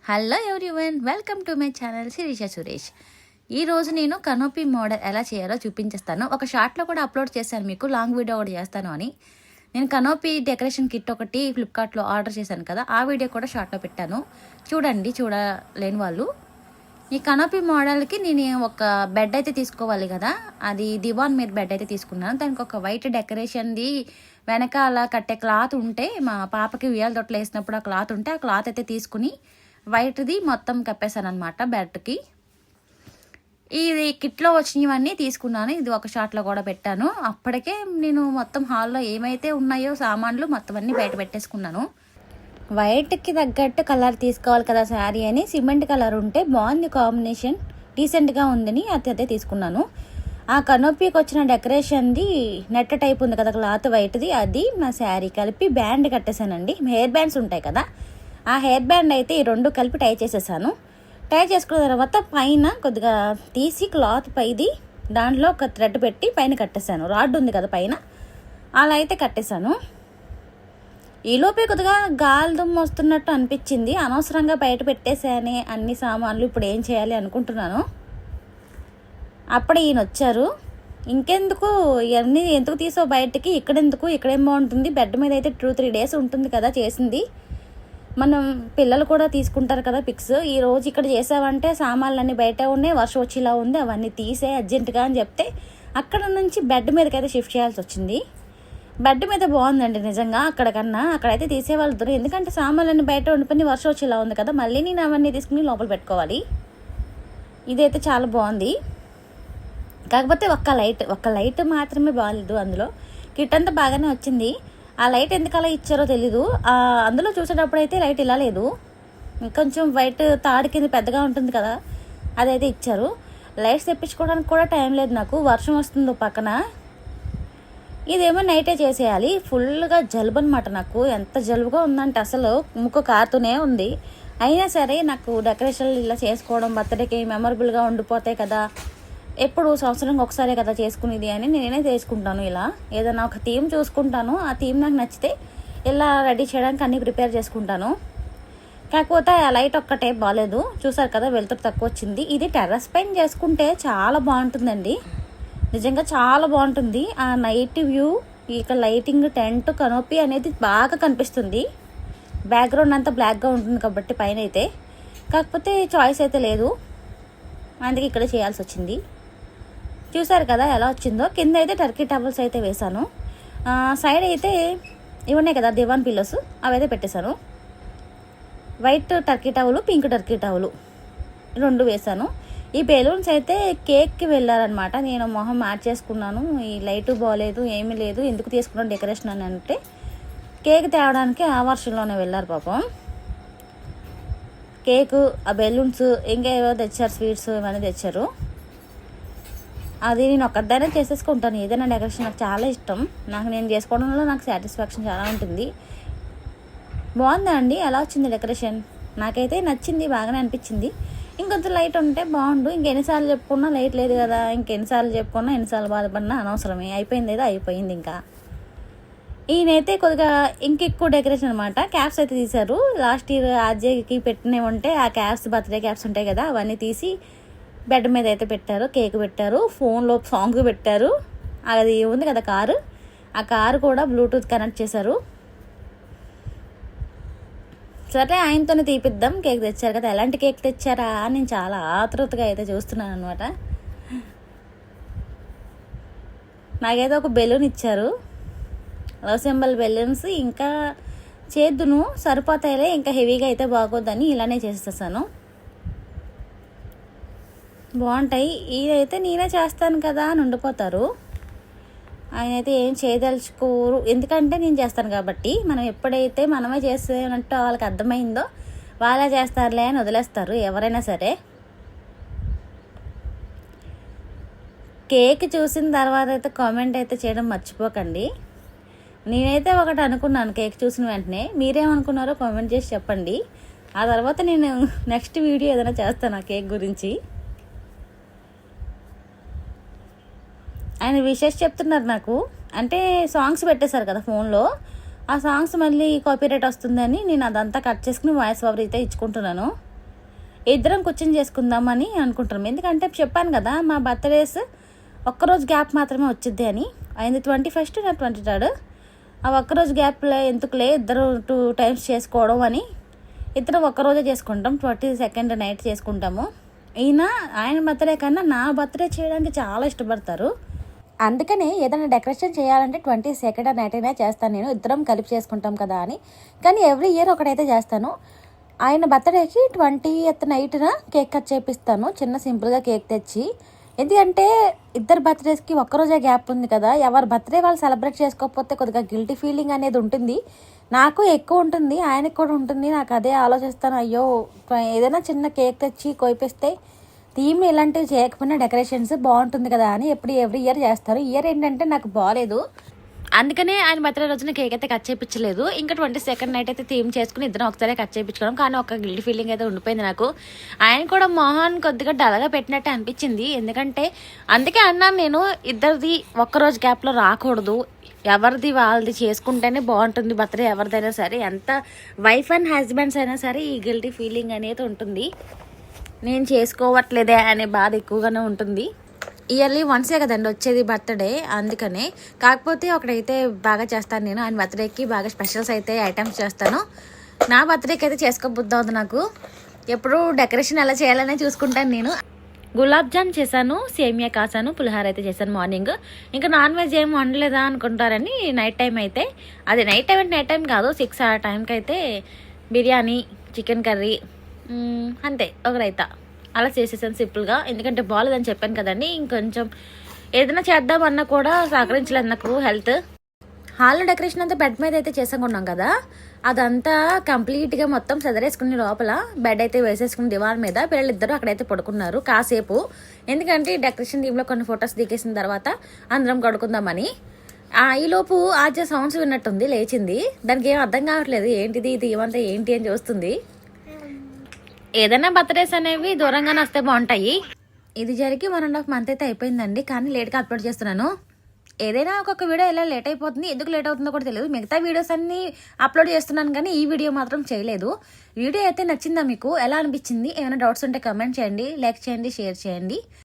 Hello everyone, welcome to my channel Sireesha Suresh. ఈరోజు నేను కనోపీ model ఎలా చేయాలో చూపించేస్తాను. ఒక షార్ట్లో కూడా అప్లోడ్ చేశాను, మీకు లాంగ్ వీడియో ఒకటి చేస్తాను అని. నేను కనోపీ డెకరేషన్ కిట్ ఒకటి ఫ్లిప్కార్ట్లో ఆర్డర్ చేశాను కదా, ఆ వీడియో కూడా షార్ట్లో పెట్టాను, చూడండి చూడలేని వాళ్ళు. ఈ కనోపీ మోడల్కి నేను ఒక బెడ్ అయితే తీసుకోవాలి కదా, అది దివాన్ మీద బెడ్ అయితే తీసుకున్నాను. దానికి ఒక వైట్ డెకరేషన్ది వెనకాల కట్టే క్లాత్ ఉంటే, మా పాపకి ఉయ్యాల తొట్టలు వేసినప్పుడు ఆ క్లాత్ ఉంటే ఆ క్లాత్ అయితే తీసుకుని వైట్ది మొత్తం కప్పేశాను అనమాట బెడ్కి. ఇది కిట్లో వచ్చినవన్నీ తీసుకున్నాను, ఇది ఒక షాట్లో కూడా పెట్టాను. అప్పటికే నేను మొత్తం హాల్లో ఏమైతే ఉన్నాయో సామాన్లు మొత్తం అన్నీ బయట పెట్టేసుకున్నాను. వైట్కి తగ్గట్టు కలర్ తీసుకోవాలి కదా శారీ అని, సిమెంట్ కలర్ ఉంటే బాగుంది, కాంబినేషన్ డీసెంట్గా ఉందని అదే తీసుకున్నాను. ఆ కనోపీకి వచ్చిన డెకరేషన్ది నెట్ టైప్ ఉంది కదా క్లాత్ వైట్ది, అది నా శారీ కలిపి బ్యాండ్ కట్టేశానండి. హెయిర్ బ్యాండ్స్ ఉంటాయి కదా, ఆ హెయిర్ బ్యాండ్ అయితే ఈ రెండు కలిపి టై చేసేసాను. టై చేసుకున్న తర్వాత పైన కొద్దిగా తీసి క్లాత్ పైది దాంట్లో ఒక థ్రెడ్ పెట్టి పైన కట్టేశాను. రాడ్ ఉంది కదా పైన, అలా అయితే కట్టేశాను. ఈలోపే కొద్దిగా గాలి దుమ్ము వస్తున్నట్టు అనిపించింది, అనవసరంగా బయట పెట్టేశానే అన్ని సామాన్లు, ఇప్పుడు ఏం చేయాలి అనుకుంటున్నాను. అప్పుడే ఈయన వచ్చారు. ఇంకెందుకు ఇవన్నీ ఎందుకు తీసావు బయటికి, ఇక్కడెందుకు, ఇక్కడేం బాగుంటుంది, బెడ్ మీద అయితే 2-3 డేస్ ఉంటుంది కదా చేసింది, మనం పిల్లలు కూడా తీసుకుంటారు కదా పిక్స్. ఈరోజు ఇక్కడ చేసావంటే సామాన్లన్నీ బయట ఉన్నాయి, వర్షం వచ్చేలా ఉంది, అవన్నీ తీసే అర్జెంటుగా అని చెప్తే అక్కడ నుంచి బెడ్ మీదకైతే షిఫ్ట్ చేయాల్సి వచ్చింది. బెడ్ మీద బాగుందండి నిజంగా, అక్కడికన్నా అక్కడైతే తీసేవాళ్ళు, ఎందుకంటే సామాన్లన్నీ బయట ఉండిపోయి వర్షం వచ్చేలా ఉంది కదా, మళ్ళీ నేను అవన్నీ తీసుకుని లోపల పెట్టుకోవాలి. ఇదైతే చాలా బాగుంది. కాకపోతే ఒక్క లైట్ మాత్రమే బాగాలేదు, అందులో కిట్ అంతా బాగానే వచ్చింది. ఆ లైట్ ఎందుకు అలా ఇచ్చారో తెలీదు, అందులో చూసేటప్పుడు అయితే లైట్ ఇలా లేదు, కొంచెం వైట్ తాడు కింద పెద్దగా ఉంటుంది కదా, అదైతే ఇచ్చారు. లైట్స్ తెప్పించుకోవడానికి కూడా టైం లేదు నాకు, వర్షం వస్తుంది పక్కన. ఇదేమో నైటే చేసేయాలి. ఫుల్గా జలుబు అనమాట నాకు, ఎంత జలుబుగా ఉందంటే అసలు ముక్కు కారుతూనే ఉంది. అయినా సరే నాకు డెకరేషన్లు ఇలా చేసుకోవడం, బర్త్డేకి మెమరబుల్గా ఉండిపోతాయి కదా, ఎప్పుడు సంవత్సరంకి ఒకసారి కదా చేసుకునేది అని నేనే చేసుకుంటాను. ఇలా ఏదైనా ఒక థీమ్ చూసుకుంటాను, ఆ థీమ్ నాకు నచ్చితే ఇలా రెడీ చేయడానికి అన్నీ ప్రిపేర్ చేసుకుంటాను. కాకపోతే ఆ లైట్ ఒక్కటే బాగాలేదు, చూసారు కదా వెలుతురు తక్కువ వచ్చింది. ఇది టెర్రస్ పైన చేసుకుంటే చాలా బాగుంటుందండి, నిజంగా చాలా బాగుంటుంది. ఆ నైట్ వ్యూ, ఇక లైటింగ్, టెంట్, కనోపీ అనేది బాగా కనిపిస్తుంది. బ్యాక్గ్రౌండ్ అంతా బ్లాక్గా ఉంటుంది కాబట్టి పైన అయితే, కాకపోతే చాయిస్ అయితే లేదు, అందుకే ఇక్కడ చేయాల్సి వచ్చింది. చూసారు కదా ఎలా వచ్చిందో. కింద అయితే టర్కీ టవల్స్ అయితే వేశాను, సైడ్ అయితే ఇవన్నాయి కదా దివాన్ పిల్లోస్, అవైతే పెట్టేశాను. White Turkey towel, pink Turkey towel రెండు వేశాను. ఈ బెలూన్స్ అయితే కేక్కి వెళ్ళారనమాట, నేను మొహం యాడ్ చేసుకున్నాను. ఈ లైటు బాగలేదు, ఏమీ లేదు, ఎందుకు తీసుకున్నాను డెకరేషన్ అని అంటే కేక్ తేవడానికి ఆ వర్షంలోనే వెళ్ళారు పాపం. కేకు, ఆ బెలూన్స్, ఇంకా ఏవో తెచ్చారు, స్వీట్స్ ఇవన్నీ తెచ్చారు. అది నేను ఒక్కదానే చేసేసుకుంటాను, ఏదైనా డెకరేషన్ నాకు చాలా ఇష్టం, నేను చేసుకోవడంలో నాకు సాటిస్ఫాక్షన్ చాలా ఉంటుంది. బాగుందా అండి, ఎలా వచ్చింది డెకరేషన్? నాకైతే నచ్చింది, బాగానే అనిపించింది. ఇంకొంత లైట్ ఉంటే బాగుండు, ఇంకెన్నిసార్లు చెప్పుకున్నా లైట్ లేదు కదా, ఇంకెన్నిసార్లు చెప్పుకున్నా ఎన్నిసార్లు బాధపడినా అనవసరమే, అయిపోయింది ఏదో అయిపోయింది. ఇంకా ఈయనైతే కొద్దిగా ఇంకెక్కువ డెకరేషన్ అనమాట. క్యాప్స్ అయితే తీశారు, లాస్ట్ ఇయర్ ఆర్జేకి పెట్టినవి ఉంటే ఆ క్యాప్స్, బర్త్డే క్యాప్స్ ఉంటాయి కదా, అవన్నీ తీసి బెడ్ మీద అయితే పెట్టారు. కేక్ పెట్టారు, ఫోన్లో సాంగ్ పెట్టారు, అది ఉంది కదా కారు, ఆ కారు కూడా బ్లూటూత్ కనెక్ట్ చేశారు. సరే ఆయనతోనే తీపిద్దాం, కేక్ తెచ్చారు కదా, ఎలాంటి కేక్ తెచ్చారా నేను చాలా ఆతృతగా అయితే చూస్తున్నాను అనమాట. నాకైతే ఒక బెలూన్ ఇచ్చారు, లవ్ సింబల్ బెలూన్స్, ఇంకా చేద్దును సరిపోతాయిలే, ఇంకా హెవీగా అయితే బాగోద్దని ఇలానే చేసేసాను. బాగుంటాయి. ఇదైతే నేనే చేస్తాను కదా అని ఉండిపోతారు, ఆయన అయితే ఏం చేయదలుచుకోరు, ఎందుకంటే నేను చేస్తాను కాబట్టి. మనం ఎప్పుడైతే మనమే చేసేనట్టు వాళ్ళకి అర్థమైందో వాళ్ళే చేస్తారులే అని వదిలేస్తారు ఎవరైనా సరే. కేక్ చూసిన తర్వాత అయితే కామెంట్ అయితే చేయడం మర్చిపోకండి. నేనైతే ఒకటి అనుకున్నాను కేక్ చూసిన వెంటనే, మీరేమనుకున్నారో కామెంట్ చేసి చెప్పండి. ఆ తర్వాత నేను నెక్స్ట్ వీడియో ఏదైనా చేస్తాను ఆ కేక్ గురించి. ఆయన విషెస్ చెప్తున్నారు నాకు, అంటే సాంగ్స్ పెట్టేశారు కదా ఫోన్లో, ఆ సాంగ్స్ మళ్ళీ కాపీరైట్ వస్తుందని నేను అదంతా కట్ చేసుకుని వాయిస్ ఓవర్ అయితే ఇచ్చుకుంటున్నాను. ఇద్దరం కూర్చొని చేసుకుందామని అనుకుంటున్నాం. ఎందుకంటే చెప్పాను కదా మా బర్త్డేస్ ఒక్కరోజు గ్యాప్ మాత్రమే వచ్చింది అని. అయింది 21st నా 23rd. ఆ ఒక్కరోజు గ్యాప్లో ఎందుకులే ఇద్దరు 2 times చేసుకోవడం అని ఇద్దరం ఒక్కరోజే చేసుకుంటాం. 22nd నైట్ చేసుకుంటాము. ఆయన బర్త్డే కన్నా నా బర్త్డే చేయడానికి చాలా ఇష్టపడతారు. అందుకనే ఏదైనా డెకరేషన్ చేయాలంటే 22nd నైట్ అయినా చేస్తాను నేను. ఇద్దరం కలిపి చేసుకుంటాం కదా అని. కానీ ఎవ్రీ ఇయర్ ఒకటైతే చేస్తాను. ఆయన బర్త్డేకి 20th నైట్న కేక్ కట్ చేపిస్తాను, చిన్న సింపుల్గా కేక్ తెచ్చి. ఎందుకంటే ఇద్దరు బర్త్డేస్కి ఒక్కరోజే గ్యాప్ ఉంది కదా, ఎవరి బర్త్డే వాళ్ళు సెలబ్రేట్ చేసుకోకపోతే కొద్దిగా గిల్టీ ఫీలింగ్ అనేది ఉంటుంది. నాకు ఎక్కువ ఉంటుంది, ఆయనకు కూడా ఉంటుంది. నాకు అదే ఆలోచిస్తాను, అయ్యో ఏదైనా చిన్న కేక్ తెచ్చి కోయిపిస్తే థీమ్ ఇలాంటివి చేయకపోయినా డెకరేషన్స్ బాగుంటుంది కదా అని ఎవ్రీ ఇయర్ చేస్తారు. ఇయర్ ఏంటంటే నాకు బాగాలేదు, అందుకనే ఆయన బర్త్డే రోజున కేక్ అయితే కట్ చేయించలేదు. ఇంకా 22nd నైట్ అయితే థీమ్ చేసుకుని ఇద్దరం ఒకసారి కట్ చేయించుకోవడం. కానీ ఒక గిల్టీ ఫీలింగ్ అయితే ఉండిపోయింది నాకు. ఆయన కూడా మొహన్ కొద్దిగా డల్గా పెట్టినట్టు అనిపించింది. ఎందుకంటే అందుకే అన్నాను నేను, ఇద్దరిది ఒక్కరోజు గ్యాప్లో రాకూడదు, ఎవరిది వాళ్ళది చేసుకుంటేనే బాగుంటుంది బర్త్డే ఎవరిదైనా సరే. ఎంత వైఫ్ అండ్ హస్బెండ్స్ అయినా సరే ఈ గిల్టీ ఫీలింగ్ అనేది ఉంటుంది. నేను చేసుకోవట్లేదే అనే బాధ ఎక్కువగానే ఉంటుంది. ఇయర్లీ వన్సే కదండి వచ్చేది బర్త్డే, అందుకనే. కాకపోతే ఒకటైతే బాగా చేస్తాను నేను, ఆయన బర్త్డేకి బాగా స్పెషల్స్ అయితే ఐటమ్స్ చేస్తాను. నా బర్త్డేకి అయితే చేసుకోబుద్ది అవుతుంది నాకు. ఎప్పుడు డెకరేషన్ ఎలా చేయాలనే చూసుకుంటాను నేను. గులాబ్ జామ్ చేశాను, సేమియా కాసాను, పులిహార అయితే చేశాను మార్నింగ్. ఇంకా నాన్ వెజ్ ఏం వండలేదా అనుకుంటారని నైట్ టైం అయితే, అది నైట్ టైం అంటే నైట్ టైం కాదు, 6 ఆ టైంకి అయితే బిర్యానీ, చికెన్ కర్రీ, అంతే ఒక రైతా అలా చేసేసాను సింపుల్గా. ఎందుకంటే బాగాలేదని చెప్పాను కదండి, ఇంకొంచెం ఏదైనా చేద్దామన్నా కూడా సహకరించలేదు నాకు హెల్త్. హాల్లో డెకరేషన్ అంతా బెడ్ మీద అయితే చేసుకున్నాం కదా, అదంతా కంప్లీట్గా మొత్తం సదరేసుకుని లోపల బెడ్ అయితే వేసేసుకుని దివాన్ మీద పిల్లలిద్దరూ అక్కడైతే పడుకున్నారు కాసేపు. ఎందుకంటే డెకరేషన్ టీంలో కొన్ని ఫొటోస్ దిగేసిన తర్వాత అందరం పడుకుందామని. ఈలోపు ఆజ సౌండ్స్ విన్నట్టుంది, లేచింది. దానికి ఏం అర్థం కావట్లేదు, ఏంటిది ఇది ఏమంతా ఏంటి అని చూస్తుంది. ఏదైనా బర్త్డేస్ అనేవి దూరంగానే వస్తే బాగుంటాయి. ఇది జరిగి 1.5 month అయితే అయిపోయిందండి, కానీ లేట్గా అప్లోడ్ చేస్తున్నాను. ఏదైనా ఒక్కొక్క వీడియో ఇలా లేట్ అయిపోతుంది, ఎందుకు లేట్ అవుతుందో కూడా తెలియదు. మిగతా వీడియోస్ అన్ని అప్లోడ్ చేస్తున్నాను కానీ ఈ వీడియో మాత్రం చేయలేదు. వీడియో అయితే నచ్చిందా మీకు, ఎలా అనిపించింది? ఏమైనా డౌట్స్ ఉంటే కమెంట్ చేయండి, లైక్ చేయండి, షేర్ చేయండి.